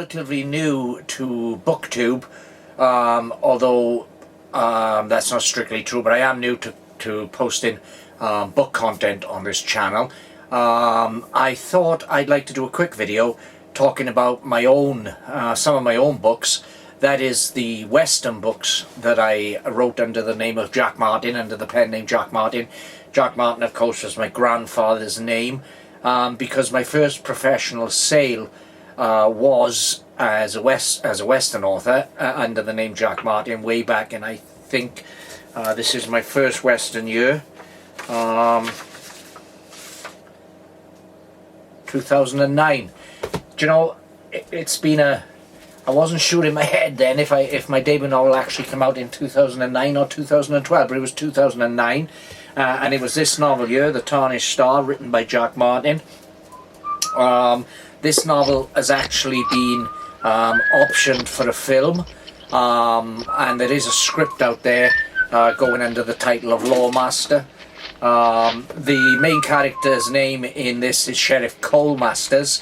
relatively new to BookTube, although that's not strictly true, but I am new to posting book content on this channel. I thought I'd like to do a quick video talking about my own, some of my own books. That is the Western books that I wrote under the name of Jack Martin, under the pen name Jack Martin. Jack Martin, of course, was my grandfather's name, because my first professional sale was as a Western author under the name Jack Martin way back, and I think this is my first Western year, 2009. Do you know, it's been a... I wasn't sure in my head then if my debut novel actually came out in 2009 or 2012, but it was 2009, and it was this novel here, The Tarnished Star, written by Jack Martin. This novel has actually been optioned for a film, and there is a script out there going under the title of Lawmaster. The main character's name in this is Sheriff Cole Masters,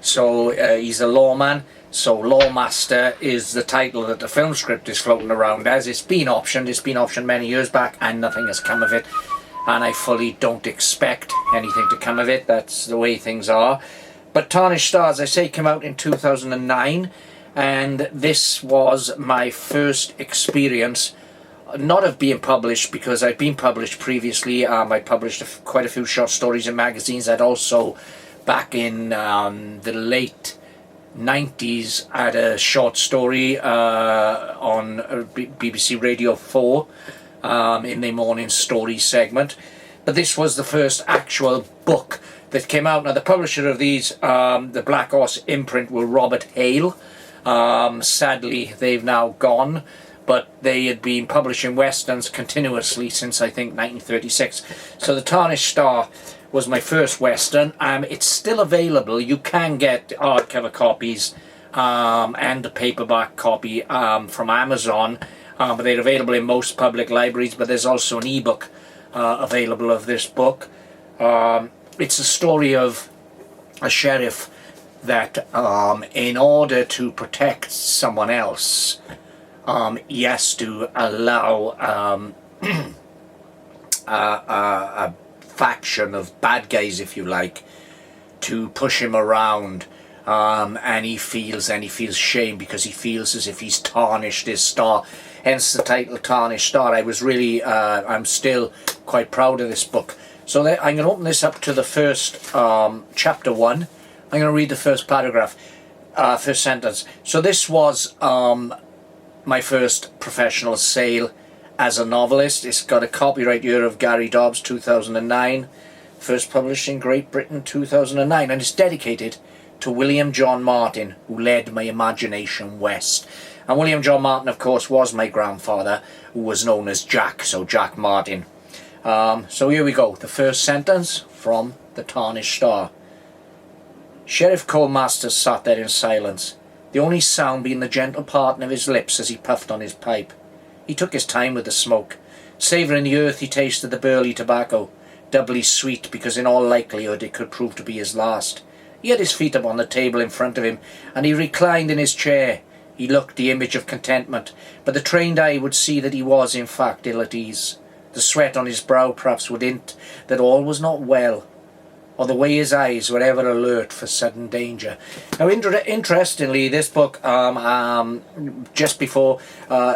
so he's a lawman. So Lawmaster is the title that the film script is floating around as. It's been optioned many years back, and nothing has come of it, and I fully don't expect anything to come of it. That's the way things are. But Tarnished Star, as I say, came out in 2009, and this was my first experience, not of being published, because I'd been published previously. I published quite a few short stories in magazines. I'd also, back in the late 90s, had a short story on BBC Radio 4 in the morning story segment. But this was the first actual book that came out. Now, the publisher of these, the Black Horse imprint, were Robert Hale. Sadly, they've now gone, but they had been publishing Westerns continuously since, I think, 1936. So The Tarnished Star was my first Western. It's still available. You can get hardcover copies and a paperback copy from Amazon, but they're available in most public libraries. But there's also an ebook available of this book. It's a story of a sheriff that, in order to protect someone else, he has to allow a faction of bad guys, if you like, to push him around, and he feels shame because he feels as if he's tarnished his star, hence the title Tarnished Star. I was really I'm still quite proud of this book. So I'm going to open this up to the first chapter 1. I'm going to read the first paragraph, first sentence. So this was my first professional sale as a novelist. It's got a copyright year of Gary Dobbs, 2009, first published in Great Britain, 2009, and it's dedicated to William John Martin, who led my imagination west. And William John Martin, of course, was my grandfather, who was known as Jack, so Jack Martin. So here we go, the first sentence from The Tarnished Star. Sheriff Cole Masters sat there in silence, the only sound being the gentle parting of his lips as he puffed on his pipe. He took his time with the smoke. Savouring the earth, he tasted the burley tobacco, doubly sweet because in all likelihood it could prove to be his last. He had his feet up on the table in front of him, and he reclined in his chair. He looked the image of contentment, but the trained eye would see that he was in fact ill at ease. The sweat on his brow perhaps would hint that all was not well, or the way his eyes were ever alert for sudden danger. Now, interestingly, this book, just before,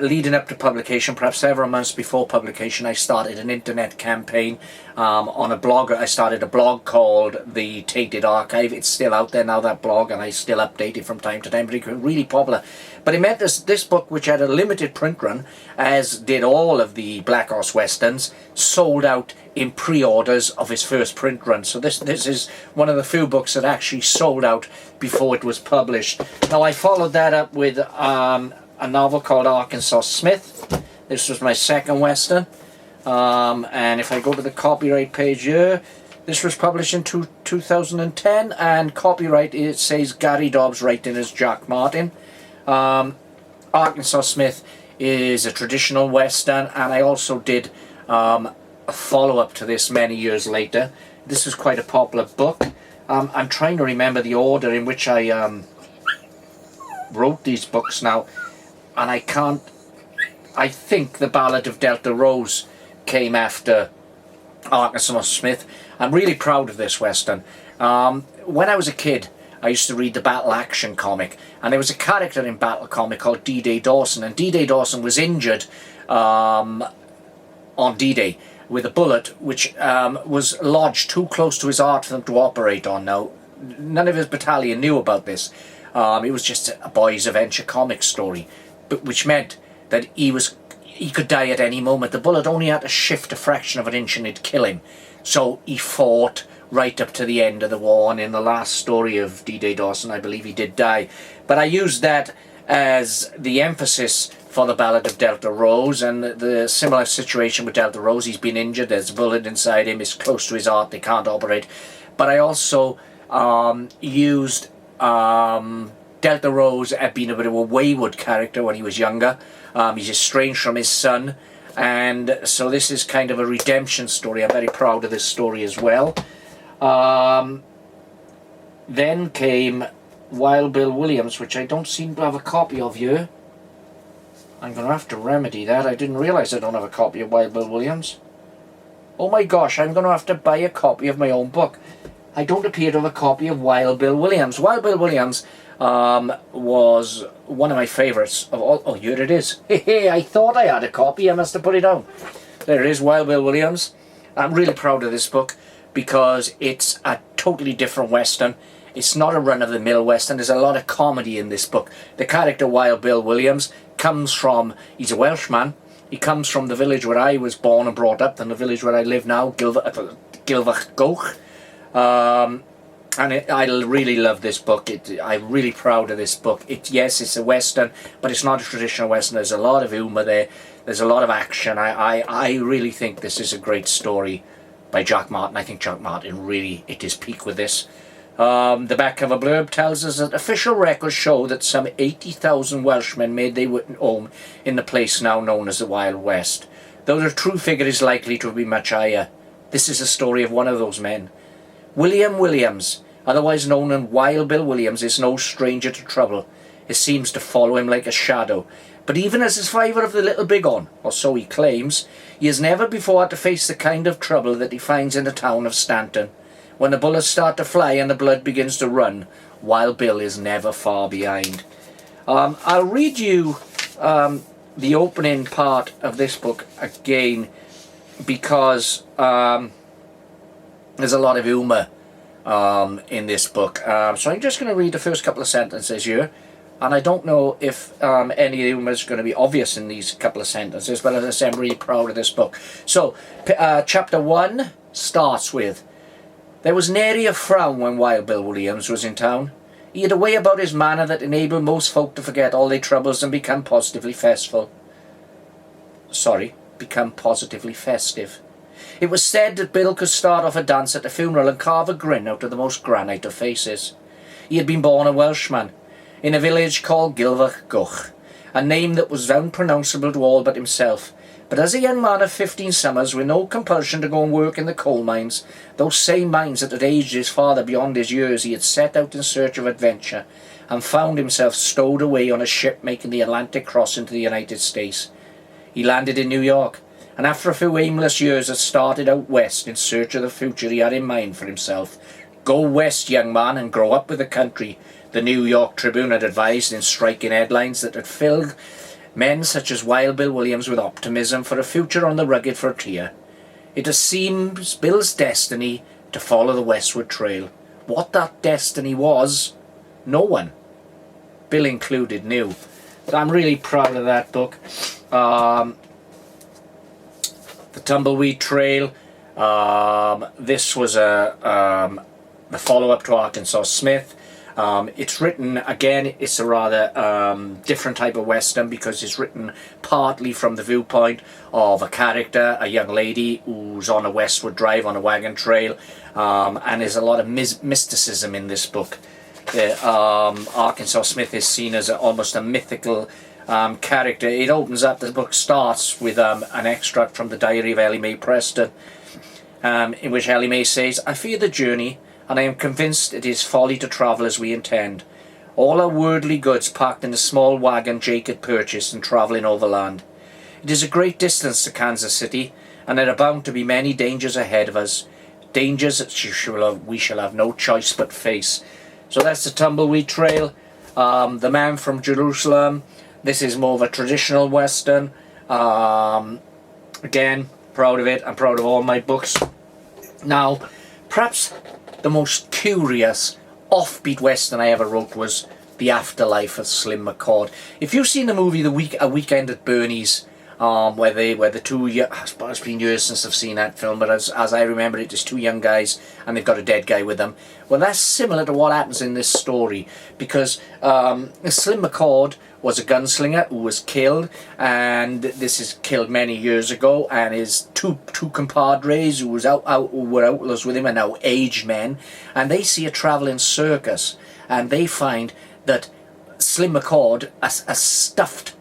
leading up to publication, perhaps several months before publication, I started an internet campaign on a blog. I started a blog called The Tainted Archive. It's still out there now, that blog, and I still update it from time to time, but it was really popular. But it meant this book, which had a limited print run, as did all of the Black Horse Westerns, sold out in pre-orders of his first print run. So this is one of the few books that actually sold out before it was published. Now, I followed that up with a novel called Arkansas Smith. This was my second Western. And if I go to the copyright page here, this was published in 2010, and copyright, it says Gary Dobbs, writing as Jack Martin. Arkansas Smith is a traditional Western, and I also did a follow-up to this many years later. This was quite a popular book. I'm trying to remember the order in which I wrote these books now, and I think The Ballad of Delta Rose came after Arkansas Smith. I'm really proud of this Western. When I was a kid, I used to read the Battle Action comic, and there was a character in Battle comic called D-Day Dawson, and D-Day Dawson was injured on D-Day with a bullet which was lodged too close to his heart for them to operate on. Now, none of his battalion knew about this. It was just a boys' adventure comic story, but which meant that he could die at any moment. The bullet only had to shift a fraction of an inch and it'd kill him. So he fought right up to the end of the war, and in the last story of D-Day Dawson, I believe he did die. But I used that as the emphasis for the Ballad of Delta Rose, and the similar situation with Delta Rose. He's been injured, there's a bullet inside him, it's close to his heart, they can't operate. But I also used Delta Rose as being a bit of a wayward character when he was younger. He's estranged from his son, and so this is kind of a redemption story. I'm very proud of this story as well. Then came Wild Bill Williams, which I don't seem to have a copy of here. I'm going to have to remedy that. I didn't realise I don't have a copy of Wild Bill Williams. Oh my gosh, I'm going to have to buy a copy of my own book. I don't appear to have a copy of Wild Bill Williams. Wild Bill Williams was one of my favourites of all. Oh, here it is. Hey, I thought I had a copy. I must have put it down. There it is, Wild Bill Williams. I'm really proud of this book because it's a totally different Western. It's not a run-of-the-mill Western. There's a lot of comedy in this book. The character Wild Bill Williams comes from, he's a Welshman. He comes from the village where I was born and brought up, and the village where I live now, Gilfach. And I really love this book. I'm really proud of this book. Yes, it's a Western, but it's not a traditional Western. There's a lot of humour there. There's a lot of action. I really think this is a great story by Jack Martin. I think Jack Martin really hit his peak with this. The back cover blurb tells us that official records show that some 80,000 Welshmen made their home in the place now known as the Wild West, though the true figure is likely to be much higher. This is a story of one of those men. William Williams, otherwise known as Wild Bill Williams, is no stranger to trouble. It seems to follow him like a shadow. But even as a survivor of the Little Big 'Un, or so he claims, he has never before had to face the kind of trouble that he finds in the town of Stanton. When the bullets start to fly and the blood begins to run, Wild Bill is never far behind. I'll read you the opening part of this book again because there's a lot of humour in this book. So I'm just going to read the first couple of sentences here. And I don't know if any of the humour is going to be obvious in these couple of sentences, but as I say, I'm really proud of this book. So, chapter 1 starts with, there was nary a frown when Wild Bill Williams was in town. He had a way about his manner that enabled most folk to forget all their troubles and become positively festive. It was said that Bill could start off a dance at a funeral and carve a grin out of the most granite of faces. He had been born a Welshman, in a village called Gilfach, a name that was unpronounceable to all but himself. But as a young man of 15 summers, with no compulsion to go and work in the coal mines, those same mines that had aged his father beyond his years, he had set out in search of adventure, and found himself stowed away on a ship making the Atlantic crossing to the United States. He landed in New York, and after a few aimless years had started out west in search of the future he had in mind for himself. Go west, young man, and grow up with the country, the New York Tribune had advised in striking headlines that had filled men such as Wild Bill Williams with optimism for a future on the rugged frontier. It seems Bill's destiny to follow the westward trail. What that destiny was, no one, Bill included, knew. But I'm really proud of that book. The Tumbleweed Trail. This was the follow-up to Arkansas Smith. It's written, again, it's a rather different type of Western because it's written partly from the viewpoint of a character, a young lady who's on a westward drive on a wagon trail, and there's a lot of mysticism in this book. Arkansas Smith is seen as almost a mythical character. It opens up, the book starts with an extract from the diary of Ellie Mae Preston, in which Ellie Mae says, I fear the journey, and I am convinced it is folly to travel as we intend. all her worldly goods packed in a small wagon Jake had purchased and travelling overland. It is a great distance to Kansas City, and there are bound to be many dangers ahead of us. Dangers that we shall have no choice but face. So that's the Tumbleweed Trail. The Man from Jerusalem. This is more of a traditional Western. Again, proud of it. I'm proud of all my books. Now, perhaps the most curious, offbeat Western I ever wrote was The Afterlife of Slim McCord. If you've seen the movie A Weekend at Bernie's, where the two, it's been years since I've seen that film, but as I remember it, there's two young guys and they've got a dead guy with them. Well, that's similar to what happens in this story, because Slim McCord was a gunslinger who was killed, and this is killed many years ago, and his two compadres who were outlaws with him are now aged men, and they see a travelling circus, and they find that Slim McCord, a stuffed,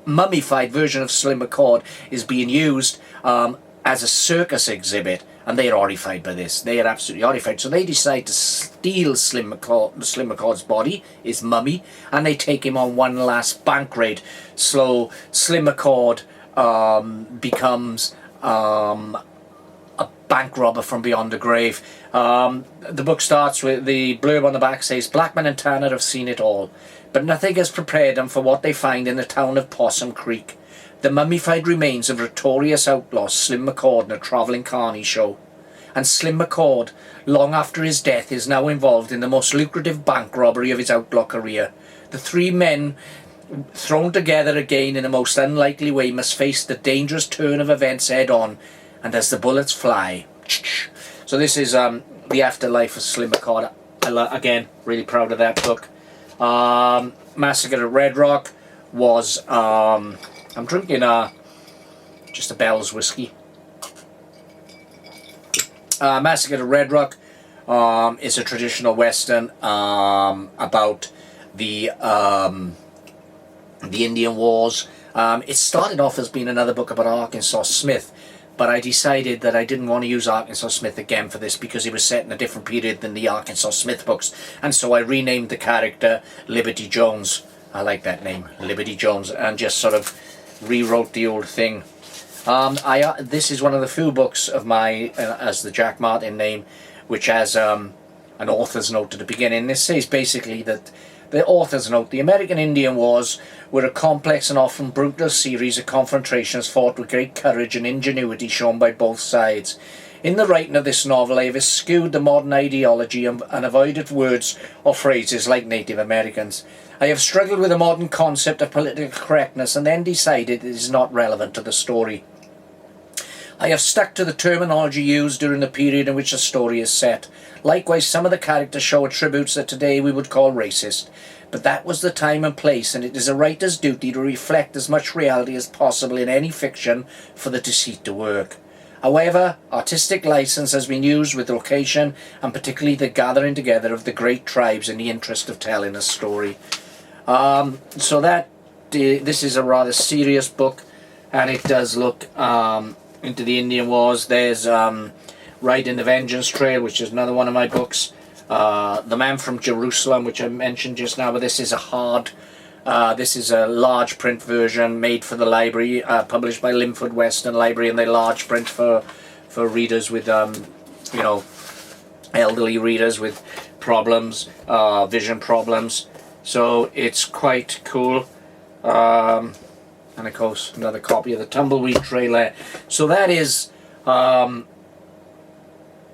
mummified version of Slim McCord, is being used as a circus exhibit, and they are horrified by this. They are absolutely horrified. So they decide to steal Slim McCord's body, his mummy, and they take him on one last bank raid. So Slim McCord becomes a bank robber from beyond the grave. The book starts with the blurb on the back says, "Blackman and Tanner have seen it all, but nothing has prepared them for what they find in the town of Possum Creek. The mummified remains of notorious outlaw Slim McCord in a travelling carny show. And Slim McCord, long after his death, is now involved in the most lucrative bank robbery of his outlaw career. The three men, thrown together again in a most unlikely way, must face the dangerous turn of events head on, and as the bullets fly." So this is The Afterlife of Slim McCord. Again, really proud of that book. Massacre at Red Rock was... I'm drinking just a Bell's whiskey. Massacre at Red Rock is a traditional Western about the Indian Wars. It started off as being another book about Arkansas Smith, but I decided that I didn't want to use Arkansas Smith again for this because it was set in a different period than the Arkansas Smith books, and so I renamed the character Liberty Jones. I like that name, Liberty Jones, and just sort of rewrote the old thing. This is one of the few books of my, as the Jack Martin name, which has an author's note at the beginning. This says basically that the author's note: the American Indian Wars were a complex and often brutal series of confrontations fought with great courage and ingenuity shown by both sides. In the writing of this novel, I have eschewed the modern ideology and avoided words or phrases like Native Americans. I have struggled with the modern concept of political correctness and then decided it is not relevant to the story. I have stuck to the terminology used during the period in which the story is set. Likewise, some of the characters show attributes that today we would call racist. But that was the time and place, and it is a writer's duty to reflect as much reality as possible in any fiction for the deceit to work. However, artistic license has been used with location and particularly the gathering together of the great tribes in the interest of telling a story. So this is a rather serious book, and it does look into the Indian Wars. There's Riding the Vengeance Trail, which is another one of my books. The Man from Jerusalem, which I mentioned just now, but this is this is a large print version made for the library, published by Linford Western Library, and they're large print for readers with, elderly readers with problems, vision problems. So it's quite cool. And of course, another copy of the Tumbleweed Trail. So that is my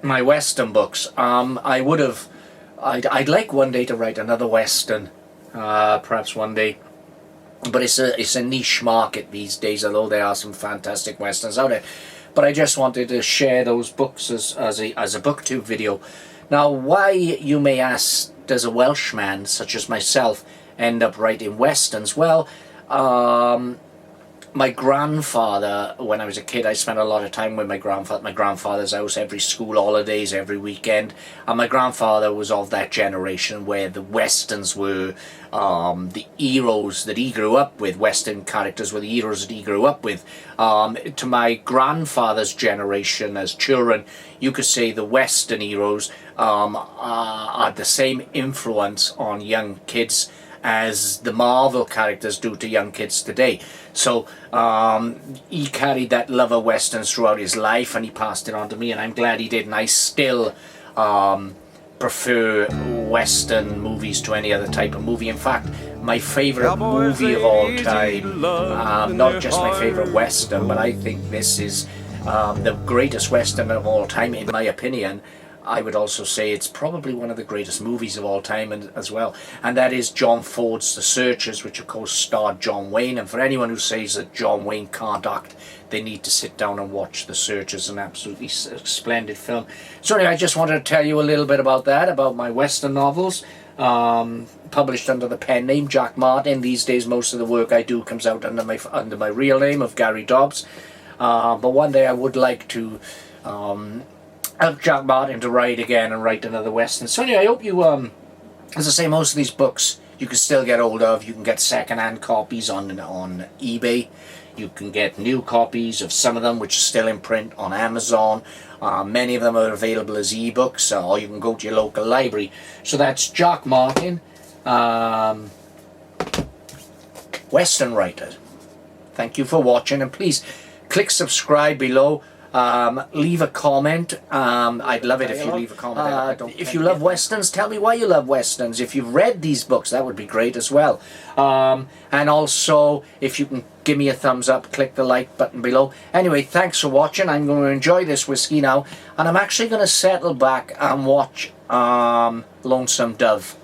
Western books. I'd like one day to write another Western. Perhaps one day, but it's a niche market these days, although there are some fantastic Westerns out there. But I just wanted to share those books as a booktube video. Now, why, you may ask, does a Welshman such as myself end up writing Westerns? Well, my grandfather, when I was a kid, I spent a lot of time with my grandfather, my grandfather's house, every school holidays, every weekend. And my grandfather was of that generation where the westerns were the heroes that he grew up with. Western characters were the heroes that he grew up with. To my grandfather's generation as children, you could say the western heroes are the same influence on young kids as the Marvel characters do to young kids today. So he carried that love of westerns throughout his life, and he passed it on to me, and I'm glad he did. And I still prefer western movies to any other type of movie. In fact, my favorite movie of all time, not just my favorite western, but I think this is the greatest western of all time, in my opinion. I would also say it's probably one of the greatest movies of all time as well, and that is John Ford's The Searchers, which of course starred John Wayne. And for anyone who says that John Wayne can't act, they need to sit down and watch The Searchers, an absolutely splendid film. So anyway, I just wanted to tell you a little bit about that, about my western novels, published under the pen name Jack Martin. These days most of the work I do comes out under my real name of Gary Dobbs, but one day I would like to help Jack Martin to write again and write another western. So anyway, I hope you, as I say, most of these books you can still get hold of. You can get second-hand copies on eBay. You can get new copies of some of them, which are still in print, on Amazon. Many of them are available as ebooks, or you can go to your local library. So that's Jack Martin, Western writer. Thank you for watching, and please click subscribe below. Leave a comment. I'd love it if you leave a comment. If you love westerns, tell me why you love westerns. If you've read these books, that would be great as well. And also, if you can give me a thumbs up, click the like button below. Anyway, thanks for watching. I'm going to enjoy this whiskey now, and I'm actually going to settle back and watch Lonesome Dove.